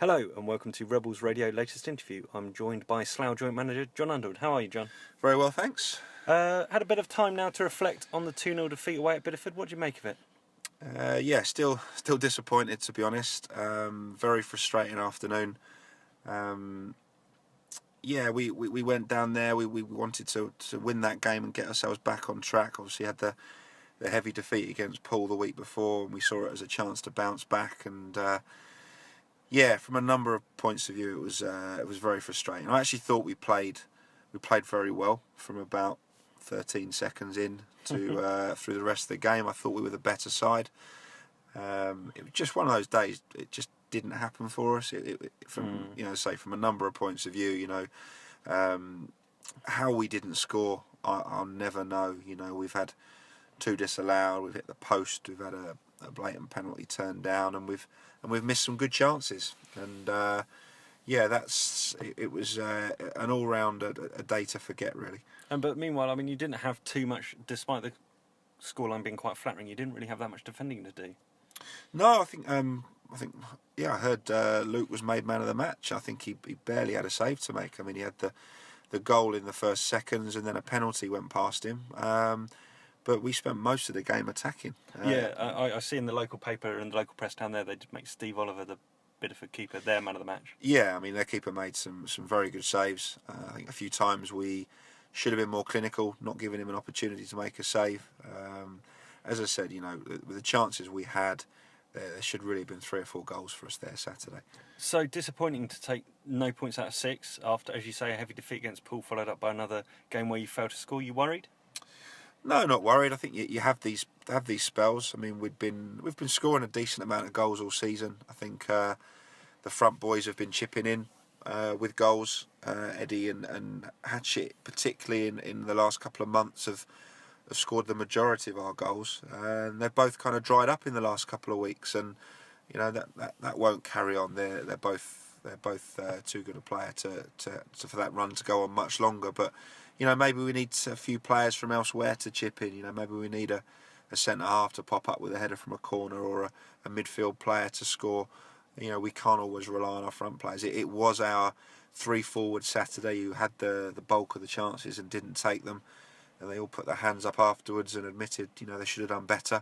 Hello and welcome to Rebels Radio latest interview. I'm joined by Slough joint manager Jon Underwood. How are you, Jon? Very well, thanks. Had a bit of time now to reflect on the 2-0 defeat away at Bideford. What do you make of it? Still disappointed, to be honest. Very frustrating afternoon. We went down there. We wanted to win that game and get ourselves back on track. Obviously, had the heavy defeat against Poole the week before, and we saw it as a chance to bounce back. And from a number of points of view, it was very frustrating. I actually thought we played very well from about 13 seconds in to through the rest of the game. I thought we were the better side. It was just one of those days. It just didn't happen for us. From a number of points of view, how we didn't score, I'll never know. We've had 2 disallowed. We've hit the post. We've had a blatant penalty turned down, and we've missed some good chances. And it was an all-round a day to forget, really. But meanwhile, you didn't have too much, despite the scoreline being quite flattering. You didn't really have that much defending to do. No, I heard Luke was made man of the match. I think he barely had a save to make. He had the goal in the first seconds, and then a penalty went past him. But we spent most of the game attacking. I see in the local paper and the local press down there, they did make Steve Oliver, the Bideford keeper, their man of the match. Yeah, their keeper made some very good saves. I think a few times we should have been more clinical, not giving him an opportunity to make a save. As I said, with the chances we had, there should really have been 3 or 4 goals for us there Saturday. So disappointing to take no points out of 6 after, as you say, a heavy defeat against Poole, followed up by another game where you failed to score. You worried? No, not worried. I think you have these spells. We've been scoring a decent amount of goals all season. I think the front boys have been chipping in with goals. Eddie and Hatchett, particularly in the last couple of months, have scored the majority of our goals, and they've both kind of dried up in the last couple of weeks. And that won't carry on. They're both too good a player to for that run to go on much longer. But maybe we need a few players from elsewhere to chip in. Maybe we need a centre half to pop up with a header from a corner, or a midfield player to score. We can't always rely on our front players. It was our 3 forward Saturday who had the bulk of the chances and didn't take them, and they all put their hands up afterwards and admitted they should have done better.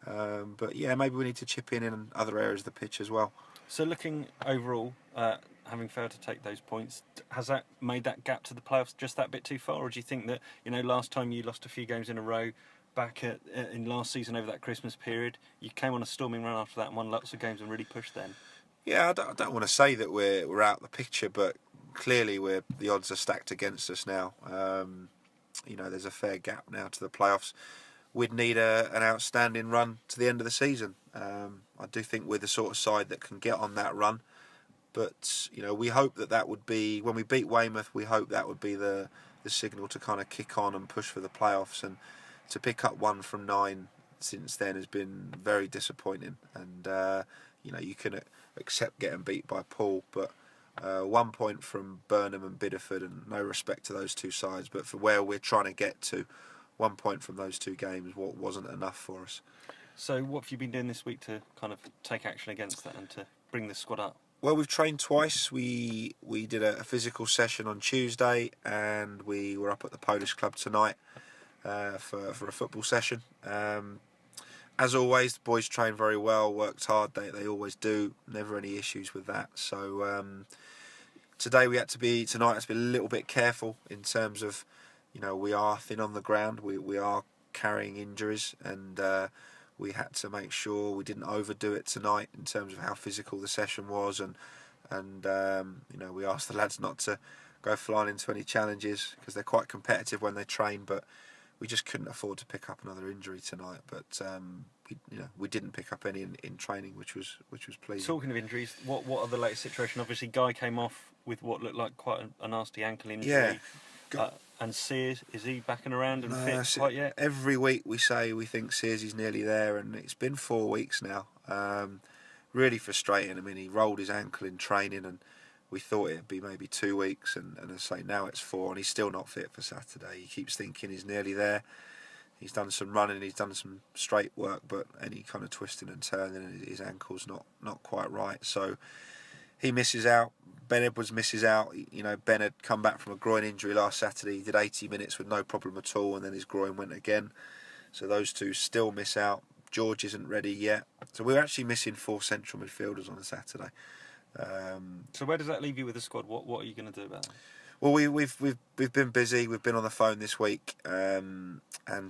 Maybe we need to chip in other areas of the pitch as well. So looking overall, having failed to take those points, has that made that gap to the playoffs just that bit too far? Or do you think that, last time you lost a few games in a row, back in last season over that Christmas period, you came on a storming run after that and won lots of games and really pushed then? Yeah, I don't want to say that we're out of the picture, but clearly the odds are stacked against us now. There's a fair gap now to the playoffs. We'd need an outstanding run to the end of the season. I do think we're the sort of side that can get on that run. But, we hope that would be, when we beat Weymouth, we hope that would be the signal to kind of kick on and push for the playoffs. And to pick up 1 from 9 since then has been very disappointing. And, you can accept getting beat by Poole, but 1 point from Burnham and Bideford, and no respect to those 2 sides. But for where we're trying to get to, 1 point from those 2 games wasn't enough for us. So what have you been doing this week to kind of take action against that and to bring the squad up? Well, we've trained twice. We did a physical session on Tuesday, and we were up at the Polish Club tonight for a football session. As always, the boys trained very well, worked hard. They always do. Never any issues with that. So tonight we had to be a little bit careful in terms of, we are thin on the ground. We are carrying injuries, and we had to make sure we didn't overdo it tonight in terms of how physical the session was, and we asked the lads not to go flying into any challenges because they're quite competitive when they train, but we just couldn't afford to pick up another injury tonight. But we didn't pick up any in training, which was pleasing. Talking of injuries, what are the latest situation? Obviously, Guy came off with what looked like quite a nasty ankle injury. Yeah. And Sears, is he backing around and fit quite yet? Every week we say we think Sears is nearly there, and it's been 4 weeks now. Really frustrating. He rolled his ankle in training, and we thought it'd be maybe 2 weeks, and as I say, now it's 4, and he's still not fit for Saturday. He keeps thinking he's nearly there. He's done some running, he's done some straight work, but any kind of twisting and turning, his ankle's not quite right. So he misses out. Ben Edwards misses out. You know, Ben had come back from a groin injury last Saturday. He did 80 minutes with no problem at all, and then his groin went again. So those two still miss out. George isn't ready yet. So we're actually missing 4 central midfielders on a Saturday. So where does that leave you with the squad? What are you going to do about it? Well, we've been busy. We've been on the phone this week, and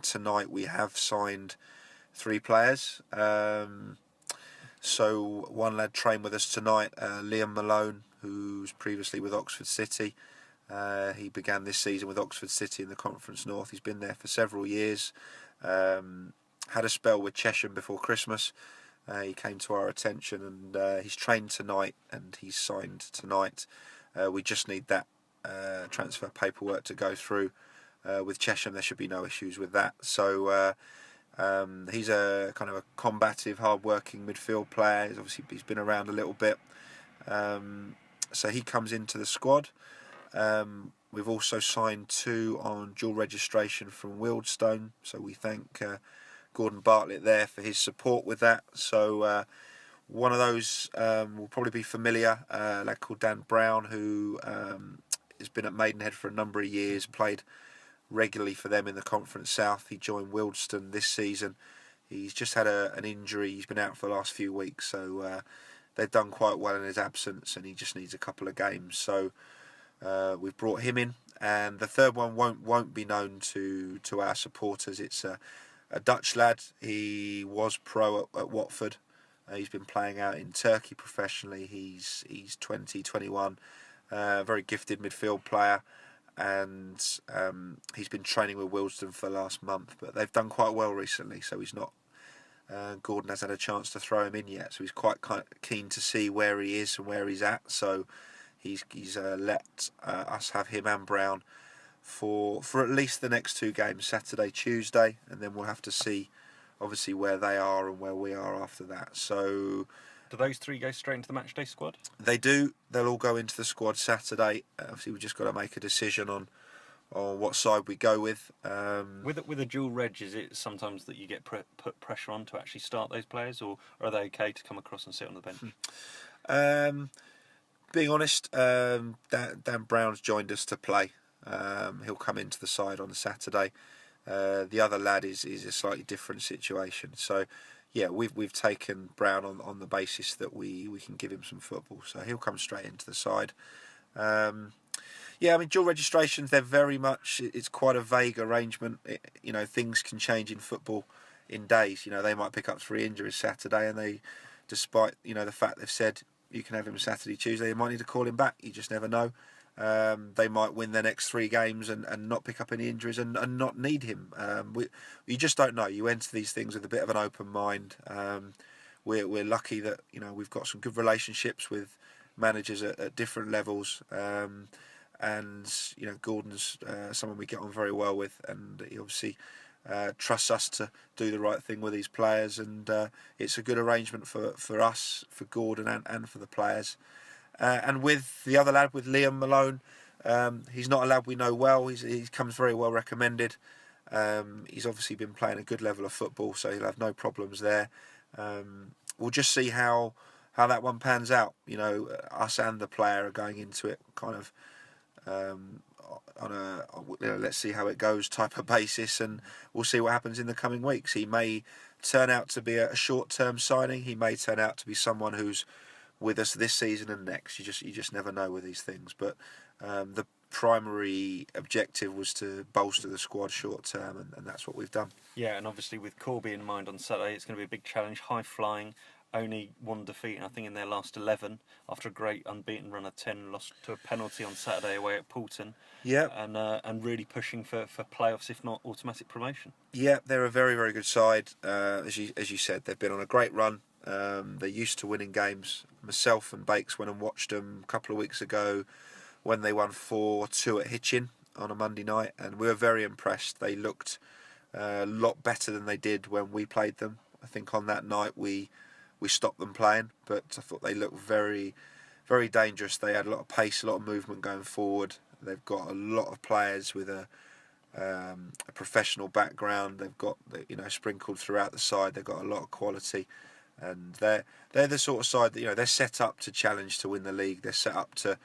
tonight we have signed 3 players. So one lad trained with us tonight, Liam Malone, who's previously with Oxford City. He began this season with Oxford City in the Conference North. He's been there for several years. Had a spell with Chesham before Christmas. He came to our attention, and he's trained tonight, and he's signed tonight. We just need that transfer paperwork to go through. With Chesham, there should be no issues with that. So he's a kind of a combative, hard-working midfield player. He's been around a little bit. So he comes into the squad. We've also signed 2 on dual registration from Wealdstone. So we thank Gordon Bartlett there for his support with that. So one of those will probably be familiar. A lad called Dan Brown, who has been at Maidenhead for a number of years, played regularly for them in the Conference South. He joined Wealdstone this season. He's just had an injury. He's been out for the last few weeks, so they've done quite well in his absence, and he just needs a couple of games. So we've brought him in, and the third one won't be known to our supporters. It's a Dutch lad. He was pro at Watford. He's been playing out in Turkey professionally. He's 20, 21, very gifted midfield player. And he's been training with Wealdstone for the last month, but they've done quite well recently, so he's not. Gordon hasn't had a chance to throw him in yet, so he's quite keen to see where he is and where he's at. So he's let us have him and Brown for at least the next 2 games, Saturday, Tuesday, and then we'll have to see, obviously, where they are and where we are after that. So. Do those 3 go straight into the matchday squad? They do. They'll all go into the squad Saturday. Obviously, we've just got to make a decision on what side we go with. With a dual reg, is it sometimes that you get put pressure on to actually start those players, or are they okay to come across and sit on the bench? Being honest, Dan Brown's joined us to play. He'll come into the side on Saturday. The other lad is a slightly different situation. So. Yeah, we've taken Brown on the basis that we can give him some football, so he'll come straight into the side. Yeah, I mean, dual registrations, they're very much, it's quite a vague arrangement. Things can change in football in days. They might pick up 3 injuries Saturday, and they, despite the fact they've said you can have him Saturday, Tuesday, they might need to call him back. You just never know. They might win their next 3 games and not pick up any injuries and not need him. You just don't know. You enter these things with a bit of an open mind. We're lucky that we've got some good relationships with managers at different levels, and Gordon's someone we get on very well with, and he obviously trusts us to do the right thing with these players, and it's a good arrangement for us, for Gordon and for the players. And with the other lad, with Liam Malone, he's not a lad we know well. He comes very well recommended. He's obviously been playing a good level of football, so he'll have no problems there. We'll just see how that one pans out. Us and the player are going into it kind of on a let's see how it goes type of basis, and we'll see what happens in the coming weeks. He may turn out to be a short-term signing. He may turn out to be someone who's with us this season and next. You just never know with these things. But the primary objective was to bolster the squad short term, and that's what we've done. Yeah, and obviously with Corby in mind on Saturday, it's going to be a big challenge. High flying, only 1 defeat, I think, in their last 11 after a great unbeaten run of 10, lost to a penalty on Saturday away at Poulton. Yeah, and really pushing for playoffs, if not automatic promotion. Yeah, they're a very, very good side. As you said, they've been on a great run. They're used to winning games. Myself and Bakes went and watched them a couple of weeks ago when they won 4-2 at Hitchin on a Monday night, and we were very impressed. They looked a lot better than they did when we played them. I think on that night we stopped them playing, but I thought they looked very, very dangerous. They had a lot of pace, a lot of movement going forward. They've got a lot of players with a professional background. They've got sprinkled throughout the side. They've got a lot of quality. and they're the sort of side that they're set up to challenge to win the league. They're set up to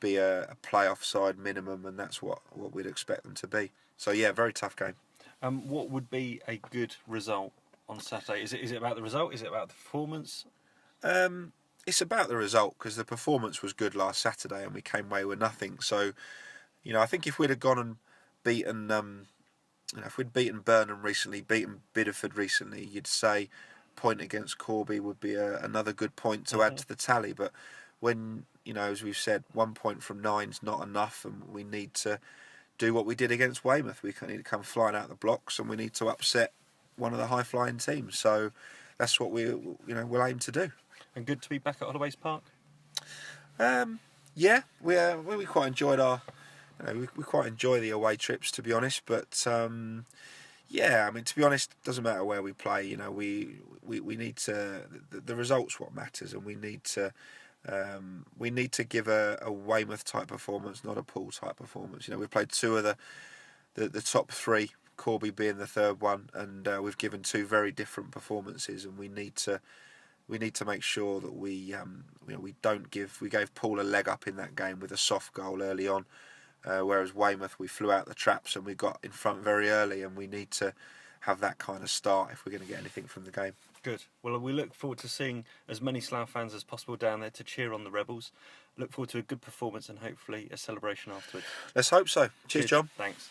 be a playoff side minimum, and that's what we'd expect them to be. So yeah, very tough game. What would be a good result on Saturday? Is it about the result? Is it about the performance? It's about the result, because the performance was good last Saturday and we came away with nothing. So, I think if we'd have gone and beaten, if we'd beaten Burnham recently, beaten Bideford recently, you'd say point against Corby would be another good point to add to the tally. But when, as we've said, 1 point from 9's not enough, and we need to do what we did against Weymouth. We need to come flying out the blocks, and we need to upset one of the high-flying teams. So that's what we'll aim to do. And good to be back at Holloway's Park. Yeah, we quite enjoyed we quite enjoy the away trips, to be honest. But yeah, I mean, to be honest, it doesn't matter where we play. We need to the results what matters, and we need to give a Weymouth type performance, not a Poole type performance. We've played two of the top three, Corby being the third one, and we've given two very different performances, and we need to make sure that we gave Poole a leg up in that game with a soft goal early on, whereas Weymouth, we flew out the traps and we got in front very early, and we need to have that kind of start if we're going to get anything from the game. Good. Well, we look forward to seeing as many Slough fans as possible down there to cheer on the Rebels. Look forward to a good performance and hopefully a celebration afterwards. Let's hope so. Cheers, John. Thanks.